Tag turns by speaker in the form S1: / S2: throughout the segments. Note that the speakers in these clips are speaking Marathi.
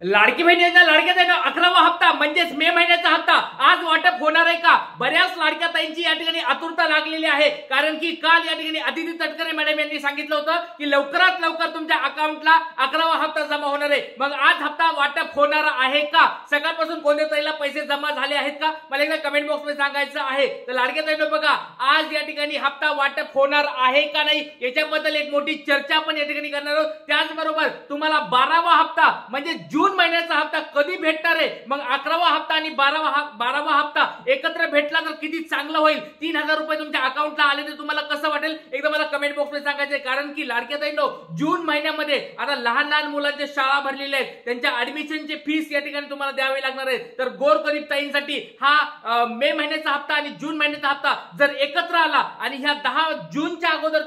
S1: लाडकी बहीण योजना लाडक्या ताईंना 11वा हप्ता म्हणजेच मे महिन्याचा हप्ता आज वाटप होणार आहे का? बऱ्याच लाडक्या ताईंची या ठिकाणी आतुरता लागलेली आहे, कारण की काल या ठिकाणी अदिती तटकरे मॅडम यांनी सांगितलं होतं की लवकरात लवकर तुमच्या अकाउंटला 11वा हप्ता जमा होणार आहे। मग आज हप्ता वाटप होणार आहे का? सकाळपासून कोणत्या ताईला पैसे जमा झाले आहेत का? मला एकदा कमेंट बॉक्स मध्ये सांगायचं आहे। तर लाडक्या ताईंनो बघा, आज या ठिकाणी हप्ता वाटप होणार आहे का नाही याच्याबद्दल एक मोठी चर्चा आपण या ठिकाणी करणार आहोत। त्याचबरोबर तुम्हाला 12वा हप्ता म्हणजे जून महिन्याचा हप्ता कधी भेटणार आहे? मग 11वा हप्ता आणि 12वा हप्ता एकत्र भेटला तर किती चांगलं होईल। 3000 रुपये तुमच्या अकाउंटला आले तर तुम्हाला कसं वाटेल एकदा मला कमेंट बॉक्स मध्ये सांगायचं, कारण की लाडक्या ताईंनो जून महिन्यामध्ये आता लहान लहान मुलांच्या शाळा भरलेल्या आहेत, त्यांच्या ऍडमिशनचे फीस या ठिकाणी तुम्हाला द्यावे लागणार आहे। तर गोरगरीब ताईंसाठी हा मे महिन्याचा हप्ता आणि जून महिन्याचा हप्ता जर एकत्र आला आणि ह्या 10 जूनच्या अगोदर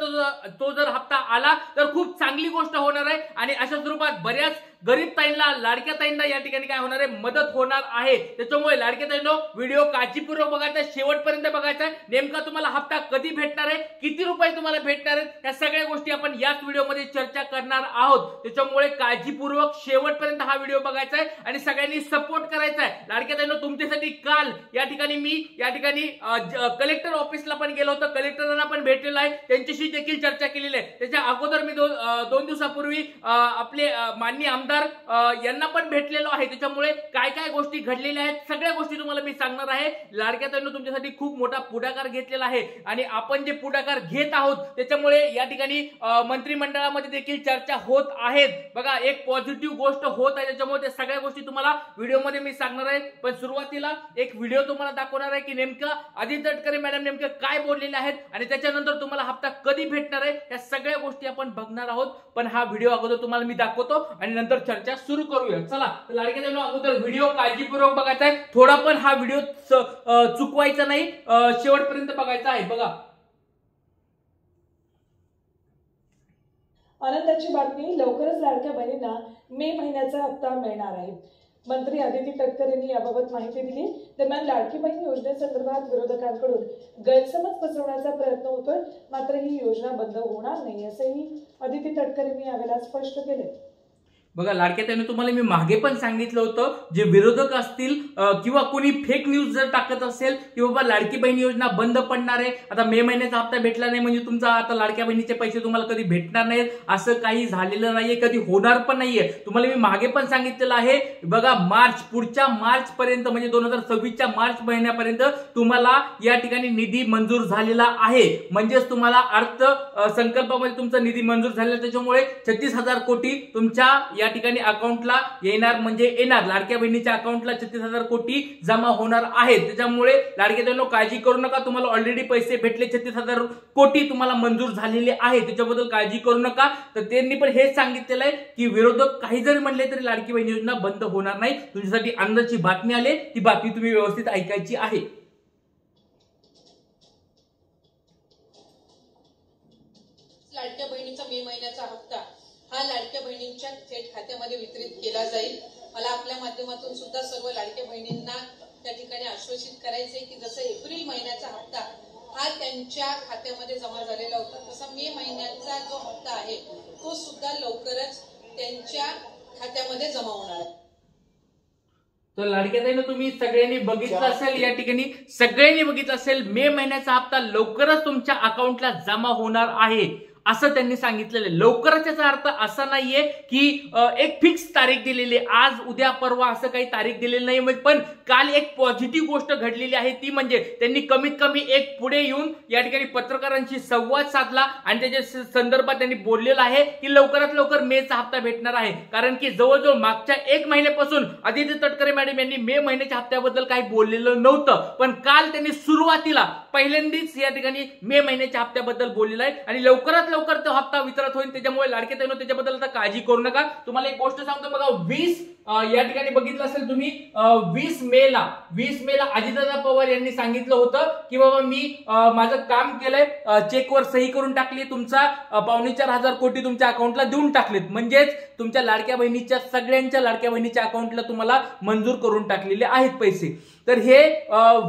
S1: तो जर हप्ता आला तर खूप चांगली गोष्ट होणार आहे आणि अशा स्वरूपात बऱ्याच गरीब ताईंना लाडक्या ताईंना या ठिकाणी काय होणार आहे, मदत होणार आहे। त्याच्यामुळे लाडक्या ताईंनो व्हिडिओ काळजीपूर्वक बघायचा, शेवटपर्यंत बघायचा। नेमका तुम्हाला हप्ता कधी भेटणार आहे, किती रुपये तुम्हाला भेटणार आहेत, या सगळ्या गोष्टी आपण याच व्हिडिओमध्ये चर्चा करणार आहोत। त्याच्यामुळे काळजीपूर्वक शेवटपर्यंत हा व्हिडिओ बघायचा आहे आणि सगळ्यांनी सपोर्ट करायचा आहे। लाडक्या ताईंनो तुमच्यासाठी काल या ठिकाणी मी कलेक्टर ऑफिसला पण गेलो होतो, कलेक्टरांना पण भेटलेलो आहे, त्यांच्याशी देखील चर्चा केलेली आहे। त्याच्या अगोदर मी 2 दिवसापूर्वी आपले माननीय आमदार यांना पण भेटलेलो आहे। त्याच्यामुळे काय काय गोष्टी घडलेल्या आहेत सगळ्या गोष्टी तुम्हाला मी सांगणार आहे। लाडक्या ताईंनो तुमच्यासाठी खूप मोठा पुढाकार घेतलेला आहे आणि आपण जे पुढाकार घेत आहोत त्याच्यामुळे या ठिकाणी मंत्रिमंडळामध्ये देखील चर्चा होत आहेत। बघा, एक पॉझिटिव्ह गोष्ट होत आहे, त्याच्यामुळे त्या सगळ्या गोष्टी तुम्हाला व्हिडिओमध्ये मी सांगणार आहे। पण सुरुवातीला एक व्हिडिओ तुम्हाला दाखवणार आहे की नेमकं अदिती तटकरे मॅडम नेमकं काय बोललेले आहेत आणि त्याच्यानंतर तुम्हाला हप्ता कधी भेटणार आहे या सगळ्या गोष्टी आपण बघणार आहोत। पण हा व्हिडिओ अगोदर तुम्हाला मी दाखवतो आणि नंतर चर्चा सुरू करूया। चला, लाडक्या ताईंनो अगोदर व्हिडिओ काळजीपूर्वक बघायचा आहे, थोडा पण हा व्हिडिओ चुकवायचा नाही, शेवटपर्यंत बघायचा आहे। बघा,
S2: आनंदाची बातमी, लवकरच लाडक्या बहिणींना मे महिन्याचा हप्ता मिळणार आहे। मंत्री अदिती तटकरे यांनी याबाबत माहिती दिली। दरम्यान लाडकी बहीण योजनेसंदर्भात विरोधकांकडून गैरसमज पसरवण्याचा प्रयत्न होतोय, मात्र ही योजना बंद होणार नाही असंही अदिती तटकरे यांनी यावेळेला स्पष्ट केले।
S1: बघा लाडक्या ताईंनो, तुम्हाला मी मागे पण सांगितलं होतं, जे विरोधक असतील किंवा कोणी फेक न्यूज जर टाकत असेल की बाबा लाडकी बहीण योजना बंद पडणार आहे, आता मे महिन्याचा हप्ता भेटला नाही म्हणजे तुमचा आता लाडक्या बहिणीचे पैसे तुम्हाला कधी भेटणार नाहीत, असं काही झालेलं नाहीये, कधी होणार पण नाहीये। तुम्हाला मी मागे पण सांगितलेलं आहे, बघा पुढच्या मार्च पर्यंत म्हणजे 2026च्या मार्च महिन्यापर्यंत तुम्हाला या ठिकाणी निधी मंजूर झालेला आहे, म्हणजेच तुम्हाला अर्थसंकल्पामध्ये तुमचा निधी मंजूर झालेला, त्याच्यामुळे 36,000 कोटी तुमच्या या ठिकाणी अकाउंटला येणार, म्हणजे येणार लाडक्या बहिणीच्या अकाउंटला 36,000 कोटी जमा होणार आहेत। त्याच्यामुळे लाडक्या ताईंनो काळजी करू नका, तुम्हाला ऑलरेडी पैसे भेटले, 36,000 कोटी तुम्हाला मंजूर झालेले आहे, त्याच्याबद्दल काळजी करू नका। तर त्यांनी पण हेच सांगितलेलं आहे की विरोधक काही जरी म्हणले तरी लाडकी बहीण योजना बंद होणार नाही। तुमच्यासाठी आनंदाची बातमी आली, ती बातमी तुम्ही व्यवस्थित ऐकायची आहे।
S3: लाडक्या बहिणीचा मे महिन्याचा हप्ता हा लाडक्या बहिणींच्या थेट खात्यामध्ये वितरित केला जाईल। मला आपल्या माध्यमातून सुद्धा सर्व लाडक्या बहिणींना त्या ठिकाणी आश्वासित करायचे की जसं एप्रिल महिन्याचा हप्ता हा त्यांच्या खात्यामध्ये जमा झालेला होता, तसा मे महिन्याचा जो हप्ता आहे तो सुद्धा लवकरच त्यांच्या खात्यामध्ये जमा होणार आहे।
S1: तर लाडक्या ताईंनो तुम्ही सगळ्यांनी बघितलं असेल, या ठिकाणी सगळ्यांनी बघितलं असेल, मे महिन्याचा हप्ता लवकरच तुमच्या अकाउंटला जमा होणार आहे असं त्यांनी सांगितलेलं आहे। लवकरच याचा अर्थ असा नाहीये की एक फिक्स तारीख दिलेली आहे, आज उद्या परवा असं काही तारीख दिलेली नाही। पण काल एक पॉझिटिव्ह गोष्ट घडलेली आहे, ती म्हणजे त्यांनी कमीत कमी एक पुढे येऊन या ठिकाणी पत्रकारांशी संवाद साधला आणि त्याच्या संदर्भात त्यांनी बोललेलं आहे की लवकरात लवकर मेचा हप्ता भेटणार आहे, कारण की जवळजवळ मागच्या 1 महिन्यापासून अदिती तटकरे मॅडम यांनी मे महिन्याच्या हप्त्याबद्दल काही बोललेलं नव्हतं, पण काल त्यांनी सुरुवातीला पहिल्यांदाच या ठिकाणी मे महिन्याच्या हप्त्याबद्दल बोललेलं आहे आणि लवकरात लवकर तो हप्ता वितरित होईल। त्याच्यामुळे लाडक्या ताईंनो त्याच्याबद्दल आता काळजी करू नका। तुम्हाला एक गोष्ट सांगतो, बघा 20 या ठिकाणी बघितलं असेल तुम्ही 20 मेला अजितदादा पवार यांनी सांगितलं होतं की बाबा मी माझं काम केलंय, चेकवर सही करून टाकली, तुमचा 4.25 कोटी तुमच्या अकाउंटला देऊन टाकलेत, म्हणजेच तुमच्या लाडक्या बहिणीच्या सगळ्यांच्या लाडक्या बहिणीच्या अकाउंटला तुम्हाला मंजूर करून टाकलेले आहेत पैसे। तर हे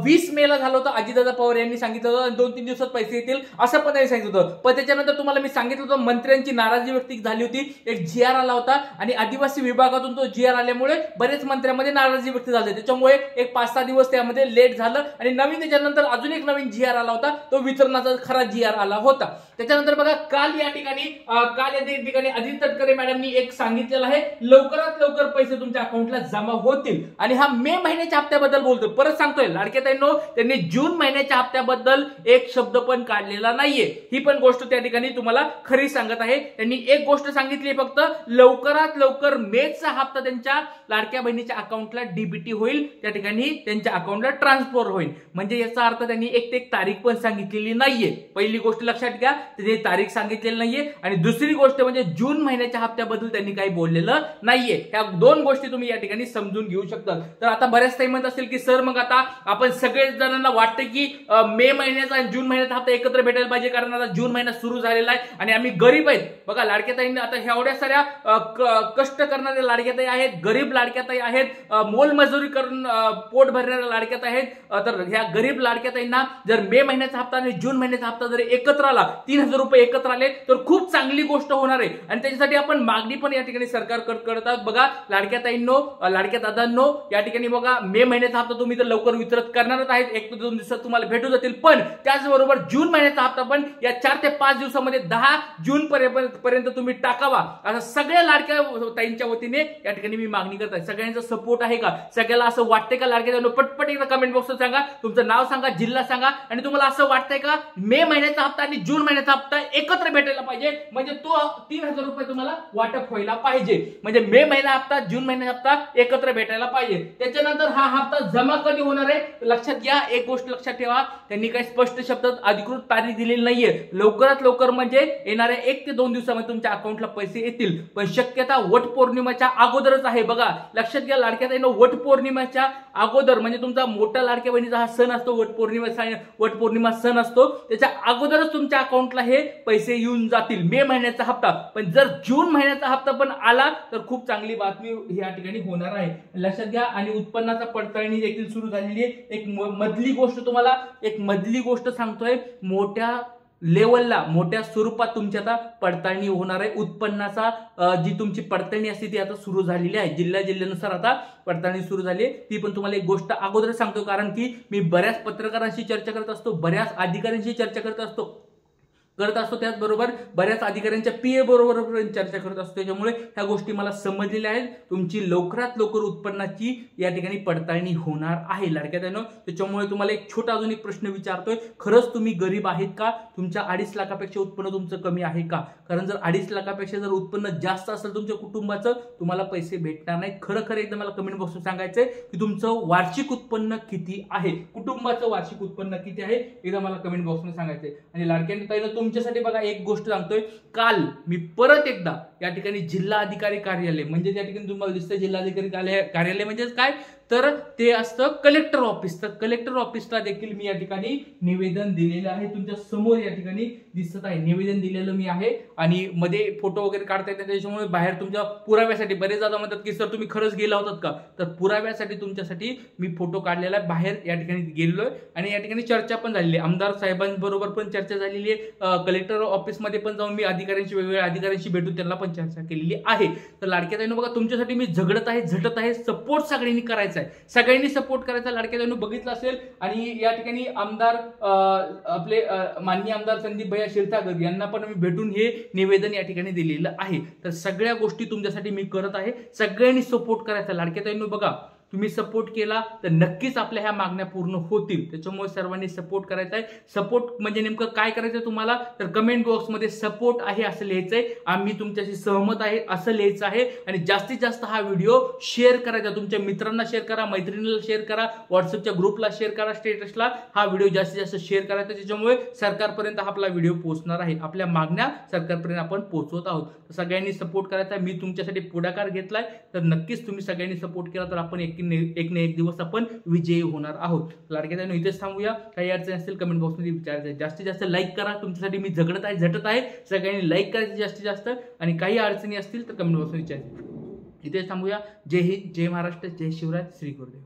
S1: 20 मेला झालं होतं, अजितदादा पवार यांनी सांगितलं होतं 2-3 दिवसात पैसे येतील असं पण त्यांनी सांगितलं होतं। पण त्याच्यानंतर तुम्हाला मी सांगितलं होतं मंत्र्यांची नाराजी व्यक्त झाली होती, एक GR आला होता आणि आदिवासी विभागातून तो GR आल्यामुळे बरेच मंत्र्यांमध्ये नाराजी व्यक्त झाली, त्याच्यामुळे एक 5-6 दिवस त्यामध्ये लेट झालं आणि नवीन त्याच्यानंतर अजून एक नवीन GR आला होता, तो वितरणाचा खरा GR आला होता. त्याच्यानंतर बघा काल या ठिकाणी अदिती तटकरे मॅडमनी एक सांगितलेलं आहे, लवकरात लवकर पैसे तुमच्या अकाउंटला जमा होतील. आणि हा मे महिन्याच्या हप्त्याबद्दल बोलतोय, परत सांगतोय लाडक्या ताईंनो, त्यांनी जून महिन्याच्या हप्त्याबद्दल एक शब्द पण काढलेला नाहीये. ही पण गोष्ट त्या ठिकाणी तुम्हाला खरी सांगत आहे. त्यांनी एक गोष्ट सांगितली फक्त, लवकरात लवकर मेचा हप्ता त्यांच्या लाडक्या बहिणीच्या अकाउंटला डीबीटी होईल, त्या ठिकाणी त्यांच्या अकाउंटला ट्रान्सफर होईल. म्हणजे याचा अर्थ त्यांनी एक तारीख पण सांगितलेली नाहीये. पहिली गोष्ट लक्षात घ्या, त्यांनी तारीख सांगितलेली नाहीये. आणि दुसरी गोष्ट म्हणजे जून महिन्याच्या हप्त्याबद्दल त्यांनी काही बोललेलं नाहीये. ह्या दोन गोष्टी तुम्ही या ठिकाणी समजून घेऊ शकता. तर आता बऱ्याच ताई म्हणत असेल की सर मग आता आपण सगळेच जणांना वाटतं की मे महिन्याचा आणि जून महिन्याचा हप्ता एकत्र भेटायला पाहिजे, कारण आता जून महिना सुरू झालेला आहे आणि आम्ही गरीब आहेत. बघा लाडक्या ताईंनी आता एवढ्या साऱ्या कष्ट करणाऱ्या लाडक्या ताई आहेत, गरीब लाडक्या ताई आहेत, मोलमजुरी करून पोट भरणाऱ्या लाडक्या ताई आहेत. तर ह्या गरीब लाडक्या ताईंना जर मे महिन्याचा हप्ता आणि जून महिन्याचा हप्ता जर एकत्र आला, 3000 रुपये एकत्र आले तर खूप चांगली गोष्ट होणार आहे. आणि त्याच्यासाठी आपण मागणी पण या ठिकाणी सरकारकडे करतात. बघा लाडक्या ताईंनो, लाडक्या दादांनो, या ठिकाणी बघा मे महिन्याचा हप्ता तुम्ही तर लवकर वितरित करणारच आहेत, 1 ते 2 दिवसात तुम्हाला भेटून जातील. पण त्याचबरोबर जून महिन्याचा हप्ता पण या 4 ते 5 दिवसामध्ये 10 जून पर्यंत तुम्ही टाकावा, असं सगळ्या लाडक्या ताईंच्या वतीने या ठिकाणी मी मागणी करत आहे. सगळ्यांचा सपोर्ट आहे का? सगळ्याला असं वाटतंय का? लाडक्या ताईंनो पटपट एकदा कमेंट बॉक्सवर सांगा, तुमचं नाव सांगा, जिल्हा सांगा, आणि तुम्हाला असं वाटतंय का मे महिन्याचा हप्ता आणि जून महिन्याचा हप्ता एकत्र भेटायला पाहिजे, म्हणजे तो 3000 रुपये तुम्हाला वाटप व्हायला पाहिजे. म्हणजे मे महिना हप्ता जून महिन्याचा हप्ता एकत्र भेटायला पाहिजे. त्याच्यानंतर हा हप्ता जमा कधी होणार आहे लक्षात घ्या. एक गोष्ट लक्षात ठेवा, त्यांनी काही स्पष्ट शब्दात अधिकृत तारीख दिलेली नाहीये. लवकरात लवकर म्हणजे येणाऱ्या 1 ते 2 दिवसामध्ये तुमच्या अकाउंटला पैसे येतील, पण शक्यता वट पौर्णिमेच्या अगोदरच आहे. बघा लक्षात घ्या लाडक्या ताईंनो, वट पौर्णिमेच्या अगोदर म्हणजे तुमचा मोठा लाडक्या बहिणीचा हा सण असतो, वट पौर्णिमा सण असतो, त्याच्या अगोदरच तुमच्या अकाउंटला हे पैसे येऊन जातील मे महिन्याचा हप्ता. पण जर जून महिन्याचा हप्ता पण आला तर खूप चांगली बातमी या ठिकाणी होणार आहे, लक्षात घ्या. आणि उत्पन्नाचा पडताळणी देखील सुरू झालेली आहे. एक मधली गोष्ट सांगतोय, मोठ्या लेवलला मोठ्या स्वरूपात तुमची आता पडताळणी होणार आहे. उत्पन्नाचा जी तुमची पडताळणी असते ती आता सुरू झालेली आहे. जिल्ह्यानुसार आता पडताळणी सुरू झाली आहे. ती पण तुम्हाला एक गोष्ट अगोदर सांगतो, कारण की मी बऱ्याच पत्रकारांशी चर्चा करत असतो, बऱ्याच अधिकाऱ्यांशी चर्चा करत असतो, त्याचबरोबर बऱ्याच अधिकाऱ्यांच्या PA बरोबर चर्चा करत असतो. त्याच्यामुळे ह्या गोष्टी मला समजलेल्या आहेत. तुमची लवकरात लवकर उत्पन्नाची या ठिकाणी पडताळणी होणार आहे लाडक्या ताईंनो. त्याच्यामुळे तुम्हाला एक छोटा अजून एक प्रश्न विचारतोय, खरंच तुम्ही गरीब आहेत का? तुमच्या 2.5 लाखापेक्षा उत्पन्न तुमचं कमी आहे का? कारण जर 2.5 लाखापेक्षा जर उत्पन्न जास्त असेल तुमच्या कुटुंबाचं, तुम्हाला पैसे भेटणार नाहीत. खरं एकदा मला कमेंट बॉक्सवर सांगायचंय की तुमचं वार्षिक उत्पन्न किती आहे, कुटुंबाचं वार्षिक उत्पन्न किती आहे, एकदा मला कमेंट बॉक्समध्ये सांगायचंय. आणि लाडक्या ताईंनो, तुमच्यासाठी बघा एक गोष्ट सांगतोय, काल मी परत एकदा या ठिकाणी जिल्हा अधिकारी कार्यालय, म्हणजे त्या ठिकाणी तुम्हाला दिसतं जिल्हाधिकारी कार्यालय म्हणजे काय, तर ते असतं कलेक्टर ऑफिस. तर कलेक्टर ऑफिसला देखील मी या ठिकाणी निवेदन दिलेलं आहे. तुमच्या समोर या ठिकाणी दिसत आहे निवेदन दिलेलं मी आहे. आणि मध्ये फोटो वगैरे काढता येतात, त्याच्यामुळे बाहेर तुमच्या पुराव्यासाठी बरेच जण म्हणतात की सर तुम्ही खरंच गेला होतात का, तर पुराव्यासाठी तुमच्यासाठी मी फोटो काढलेला आहे. बाहेर या ठिकाणी गेलेलो आहे आणि या ठिकाणी चर्चा पण झालेली आहे. आमदार साहेबांबरोबर पण चर्चा झालेली आहे. कलेक्टर ऑफिसमध्ये पण जाऊन मी वेगवेगळ्या अधिकाऱ्यांशी भेटून त्यांना पण चर्चा केलेली आहे. तर लाडक्या ताईंनो बघा, तुमच्यासाठी मी झगडत आहे, झटत आहे. सपोर्ट सगळ्यांनी करायचा, सगळ्यांनी सपोर्ट करायचा. लाडक्या ताईंनो बघितलं असेल. आणि या ठिकाणी आमदार आपले माननीय आमदार संदीप भैया क्षीरसागर यांना पण मी भेटून हे निवेदन या ठिकाणी दिलेलं आहे. तर सगळ्या गोष्टी तुमच्यासाठी मी करत आहे. सगळ्यांनी सपोर्ट करायचा लाडक्या ताईंनो. बघा तुम्ही सपोर्ट केला तर नक्कीच आपल्या ह्या मागण्या पूर्ण होतील. त्याच्यामुळे सर्वांनी सपोर्ट करायचा आहे. सपोर्ट म्हणजे नेमकं काय करायचं तुम्हाला, तर कमेंट बॉक्समध्ये सपोर्ट आहे असं लिहायचंय, आम्ही तुमच्याशी सहमत आहे असं लिहायचं आहे. आणि जास्तीत जास्त हा व्हिडिओ शेअर करायचा, तुमच्या मित्रांना शेअर करा, मैत्रिणीला शेअर करा, व्हॉट्सअपच्या ग्रुपला शेअर करा, स्टेटसला हा व्हिडिओ जास्तीत जास्त शेअर करायचा. त्याच्यामुळे सरकारपर्यंत आपला व्हिडिओ पोहोचणार आहे. आपल्या मागण्या सरकारपर्यंत आपण पोहोचवत आहोत. तर सगळ्यांनी सपोर्ट करायचा. मी तुमच्यासाठी पुढाकार घेतलाय, तर नक्कीच तुम्ही सगळ्यांनी सपोर्ट केला तर आपण एक ना एक दिवस आपण विजयी होणार आहोत. लाडक्या ताईंनो इथेच थांबूया. काही अडचण असतील कमेंट बॉक्समध्ये विचारायचं. जास्तीत जास्त लाईक करा. तुमच्यासाठी मी झगडत आहे, झटत आहे. सगळ्यांनी लाईक करायचं जास्तीत जास्त. आणि काही अडचणी असतील तर कमेंट बॉक्समध्ये विचारायचं. इथेच थांबूया. जय हिंद, जय महाराष्ट्र, जय शिवराय, श्री गुरुदेव.